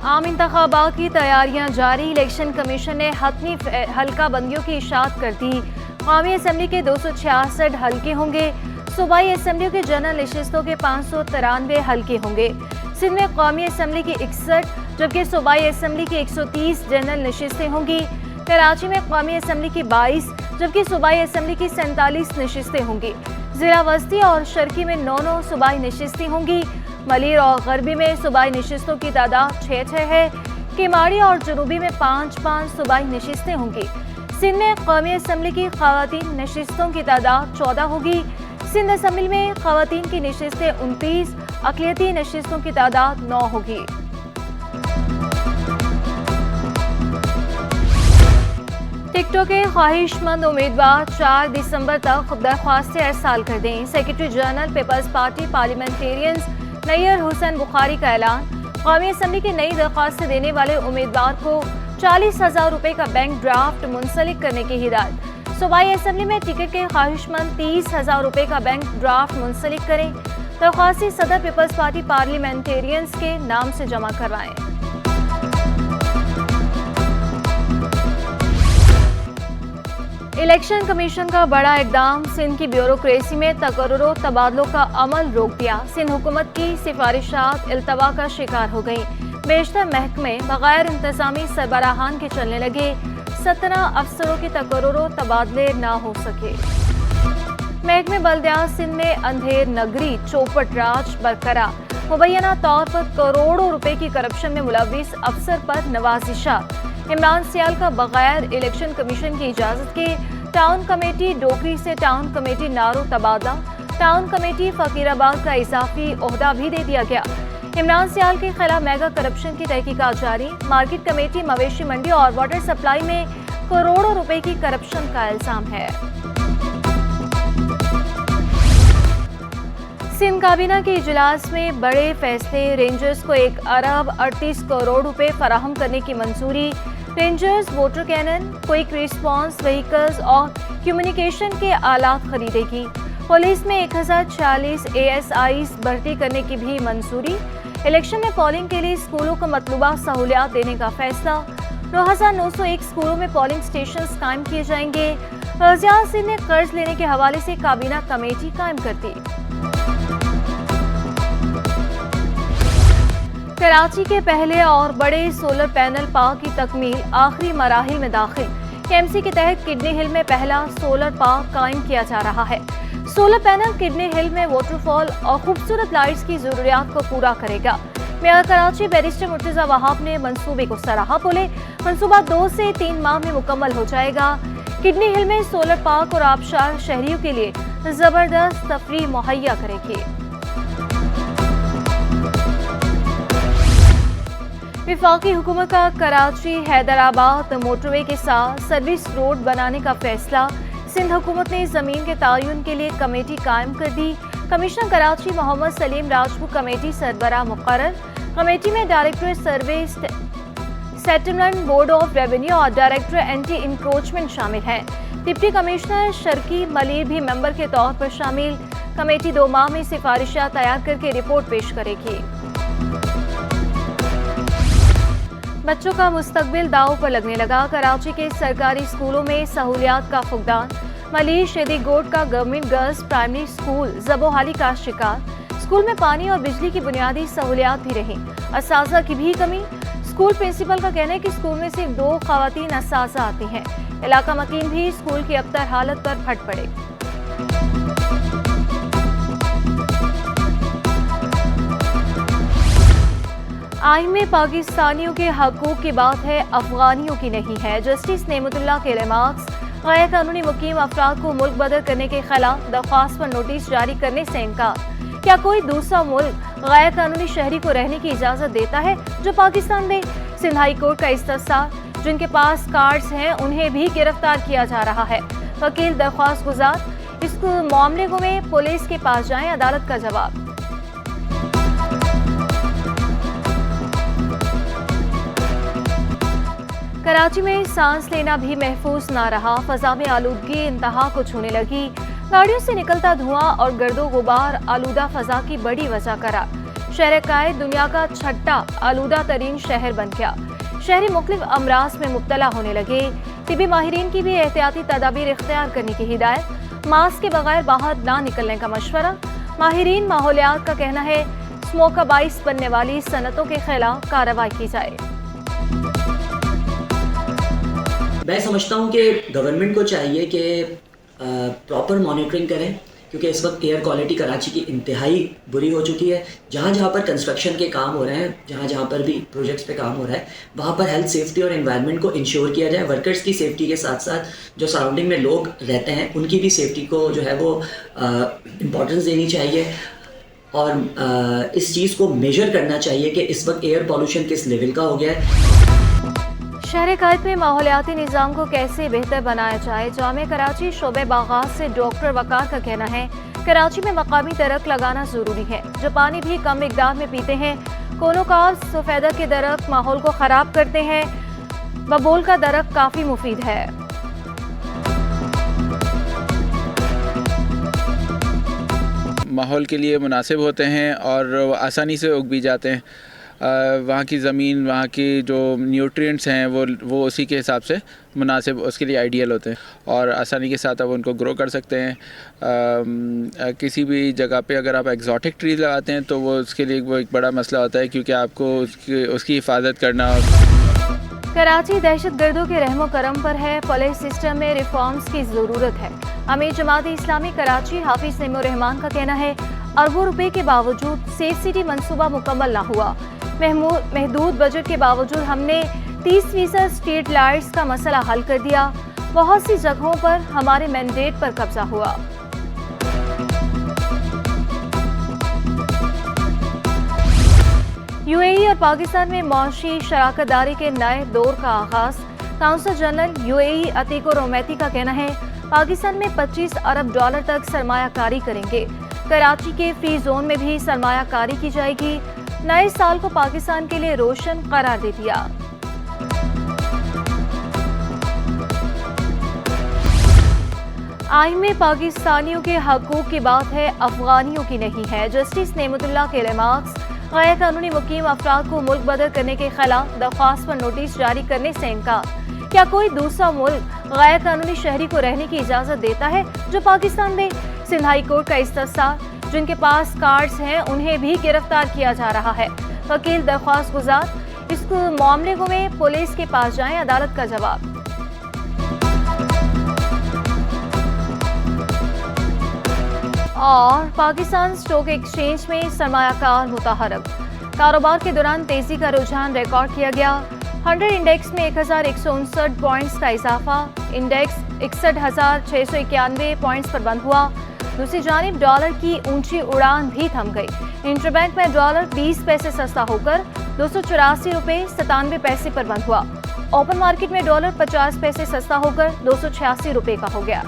आम इंतखाबात की तैयारियां जारी। इलेक्शन कमीशन ने हतमी हल्का बंदियों की इशाअत कर दी। कौमी असम्बली के 266 हल्के होंगे। सूबाई असम्बलियों के जनरल नशिस्तों के 593 हल्के होंगे। सिंध में कौमी असम्बली की 61 जबकि सूबाई असम्बली की 130 जनरल नशिस्तें होंगी। कराची में कौमी असम्बली की 22 जबकि सूबाई असम्बली की 47 नशिस्तें होंगी। जिला वस्ती और शर्की में 9 सूबाई नशिस्तें होंगी। मलीर और गरबी में सूबाई नशिस्तों की तादाद 6 है। किमाड़ी और जनूबी में 5 सूबाई नशिस्तें होंगी। सिंध में कौमी असम्बली की खवातीन नशिस्तों की तादाद 14 होगी। सिंध असम्बली में खवातीन की नशिस्तें 29, अक़लियती नशिस्तों की तादाद 9 होगी। टिकटों के ख्वाहिशमंद उम्मीदवार 4 दिसंबर तक दरख्वास्तें अरसाल कर दें। Secretary general peoples party parliamentarians Nayyar Hussain Bukhari का ऐलान। कौमी असम्बली की नई दरख्वास्तें देने वाले उम्मीदवार को 40,000 रुपये का बैंक ड्राफ्ट मुंसलिक करने की हिदायत। सूबाई असम्बली में टिकट के ख्वाहिशमंद 30,000 रुपये का बैंक ड्राफ्ट मुंसलिक करें। दरख्वास्तें सदर पीपल्स पार्टी पार्लियामेंटेरियंस के नाम से जमा करवाएं। इलेक्शन कमीशन का बड़ा इकदाम। सिंध की ब्यूरोक्रेसी में तकर्रुरों तबादलों का अमल रोक दिया। सिंध हुकूमत की सिफारिशात इल्तवा का शिकार हो गई। बेशतर महकमे बगैर इंतजामी सरबराहान के चलने लगे। 17 अफसरों के तकर्रुरों तबादले ना हो सके। महकमे बल्दियात सिंध में अंधेर नगरी चौपट राज बरकरार। मुबैना तौर पर करोड़ों रुपए की करप्शन में मुलविस अफसर पर नवाजिशात। इमरान सियाल का बगैर इलेक्शन कमीशन की इजाजत के टाउन कमेटी डोकरी से टाउन कमेटी नारो तबादला। टाउन कमेटी फकीराबाद का इजाफी ओहदा भी दे दिया गया। इमरान सियाल के खिलाफ मेगा करप्शन की तहकीकात जारी। मार्केट कमेटी मवेशी मंडी और वाटर सप्लाई में करोड़ों रुपए की करप्शन का इल्जाम है। सिंध काबीना के इजलास में बड़े फैसले। रेंजर्स को 1 अरब 38 करोड़ रुपए फराहम करने की मंजूरी। Rangers water cannon, quick response vehicles और कम्युनिकेशन के आलात खरीदेगी। पुलिस में 1046 ASIs भर्ती करने की भी मंजूरी। इलेक्शन में पोलिंग के लिए स्कूलों को मतलूबा सहूलियात देने का फैसला। 9,901 स्कूलों में पोलिंग स्टेशन कायम किए जाएंगे। वज़ीर सिंध ने कर्ज लेने के हवाले से काबीना कमेटी कायम कर दी। कराची के पहले और बड़े सोलर पैनल पार्क की तकमील आखिरी मराहिल में दाखिल। KMC के तहत किडनी हिल में पहला सोलर पार्क कायम किया जा रहा है। सोलर पैनल किडनी हिल में वाटरफॉल और खूबसूरत लाइट्स की जरूरियात को पूरा करेगा। मेयर कराची बैरिस्टर मुर्तजा वहाब ने मंसूबे को सराहा। बोले मंसूबा 2 से 3 माह में मुकम्मल हो जाएगा। किडनी हिल में सोलर पार्क और आबशार शहरियों के लिए जबरदस्त तफरीह मुहैया करेगी। विफाकी हुकूमत का कराची हैदराबाद मोटरवे के साथ सर्विस रोड बनाने का फैसला। सिंध हुकूमत ने जमीन के तायुन के लिए कमेटी कायम कर दी। कमिश्नर कराची मोहम्मद सलीम राजपूत कमेटी सरबराह मुकर्रर। कमेटी में director survey settlement board of revenue और डायरेक्टर एंटी इंक्रोचमेंट शामिल हैं। डिप्टी कमिश्नर शर्की मलीर भी मेंबर के तौर पर शामिल। कमेटी 2 माह में सिफारिशात तैयार करके रिपोर्ट पेश करेगी। बच्चों का मुस्तकबिल दांव पर लगने लगा। कराची के सरकारी स्कूलों में सहूलियात का फुकदान। मलीर शेदी गोड का गवर्नमेंट गर्ल्स प्राइमरी स्कूल ज़बोहाली का शिकार। स्कूल में पानी और बिजली की बुनियादी सहूलियात भी रहीं। असातिज़ा की भी कमी। स्कूल प्रिंसिपल का कहना है कि स्कूल में सिर्फ 2 खवातीन असातिज़ा आती हैं। इलाका मकीन भी स्कूल की अबतर हालत पर फट पड़े। आइन में पाकिस्तानियों के हकूक की बात है, अफगानियों की नहीं है। जस्टिस नेमतुल्लाह के रिमार्क्स। गैर कानूनी मुकीम अफराद को मुल्क बदल करने के खिलाफ दरख्वास्त पर नोटिस जारी करने से इनकार। क्या कोई दूसरा मुल्क गैर कानूनी शहरी को रहने की इजाजत देता है जो पाकिस्तान दे? सिंध हाई कोर्ट का इस्तफसार। जिनके पास कार्ड्स हैं उन्हें भी गिरफ्तार किया जा रहा है। वकील दरख्वास्त गुजार। इस मामले में पुलिस के पास जाएं, अदालत का जवाब। कराची में सांस लेना भी महफूज ना रहा। फजा में आलूदगी इंतहा को छूने लगी। गाड़ियों से निकलता धुआं और गर्दो गुबार आलूदा फजा की बड़ी वजह करार। शहर कायद दुनिया का छठा आलूदा तरीन शहर बन गया। शहरी मुख्तलिफ अमराज में मुब्तला होने लगे। तिबी माहिरीन की भी एहतियाती तदाबीर इख्तियार करने की हिदायत। मास्क के बगैर बाहर ना निकलने का मशवरा। माहिरीन माहौलियात का कहना है स्मोक का बाइस बनने वाली सनतों के खिलाफ कार्रवाई की जाए। मैं समझता हूँ कि गवर्नमेंट को चाहिए कि प्रॉपर मॉनिटरिंग करें, क्योंकि इस वक्त एयर क्वालिटी कराची की इंतहाई बुरी हो चुकी है। जहाँ जहाँ पर कंस्ट्रक्शन के काम हो रहे हैं, जहाँ जहाँ पर भी प्रोजेक्ट्स पे काम हो रहा है, वहाँ पर हेल्थ सेफ्टी और एनवायरनमेंट को इंश्योर किया जाए। वर्कर्स की सेफ्टी के साथ साथ जो सराउंडिंग में लोग रहते हैं उनकी भी सेफ्टी को जो है वो इम्पोर्टेंस देनी चाहिए और इस चीज़ को मेजर करना चाहिए कि इस वक्त एयर पॉल्यूशन किस लेवल का हो गया है। शहर कायद में माहौलियाती निज़ाम को कैसे बेहतर बनाया जाए। जामे कराची शोबे बागात से डॉक्टर वकार का कहना है कराची में मकामी दरख्त लगाना ज़रूरी है, जो पानी भी कम मिकदार में पीते हैं। कोनोकार्स सफ़ेदा के दरख्त माहौल को ख़राब करते हैं। बबूल का दरख्त काफ़ी मुफीद है। माहौल के लिए मुनासिब होते हैं और आसानी से उग भी जाते हैं। वहाँ की ज़मीन, वहाँ की जो न्यूट्रिएंट्स हैं वो उसी के हिसाब से मुनासिब, उसके लिए आइडियल होते हैं और आसानी के साथ आप उनको ग्रो कर सकते हैं। किसी भी जगह पे अगर आप एक्जॉटिक ट्रीज लगाते हैं तो वो उसके लिए वो एक बड़ा मसला होता है, क्योंकि आपको उसकी हिफाजत करना। कराची दहशतगर्दों के रहमो करम पर है। पुलिस सिस्टम में रिफॉर्म्स की ज़रूरत है। अमीर जमात इस्लामी कराची हाफिज नईमुर रहमान का कहना है अरबों रुपए के बावजूद सेफ सिटी मंसूबा मुकम्मल ना हुआ। महदूद बजट के बावजूद हमने 30% स्ट्रीट लाइट्स का मसला हल कर दिया। बहुत सी जगहों पर हमारे मैंडेट पर कब्जा हुआ। यूएई और पाकिस्तान में मौशी शराकतदारी के नए दौर का आगाज। काउंसिल जनरल यूएई अतीको रोमैती का कहना है पाकिस्तान में 25 अरब डॉलर तक सरमायाकारी करेंगे। कराची के फ्री जोन में भी सरमायाकारी की जाएगी। नए साल को पाकिस्तान के लिए रोशन करार दे दिया। आइन में पाकिस्तानियों के हकूक की बात है, अफगानियों की नहीं है। जस्टिस नेमतुल्लाह के रिमार्क्स। गैर कानूनी मुकीम अफराद को मुल्क बदल करने के खिलाफ दरख्वास्त पर नोटिस जारी करने से इनकार। क्या कोई दूसरा मुल्क गैर कानूनी शहरी को रहने की इजाजत देता है जो पाकिस्तान दे? सिंध हाई कोर्ट का इस्तफसार। जिनके पास कार्ड्स हैं उन्हें भी गिरफ्तार किया जा रहा है। वकील दरख्वास्त गुजार इस मामले को में पुलिस के पास जाएं, अदालत का जवाब। और पाकिस्तान स्टॉक एक्सचेंज में सरमायाकार मुतहरक। कारोबार के दौरान तेजी का रुझान रिकॉर्ड किया गया। 100 इंडेक्स में 1159 पॉइंट्स का इजाफा। इंडेक्स 61,691 पॉइंट्स पर बंद हुआ। दूसरी जानिब डॉलर की ऊंची उड़ान भी थम गई। इंटरबैंक में डॉलर 20 पैसे सस्ता होकर 284 रुपये 97 पैसे पर बंद हुआ। ओपन मार्केट में डॉलर 50 पैसे सस्ता होकर 286 रुपये का हो गया।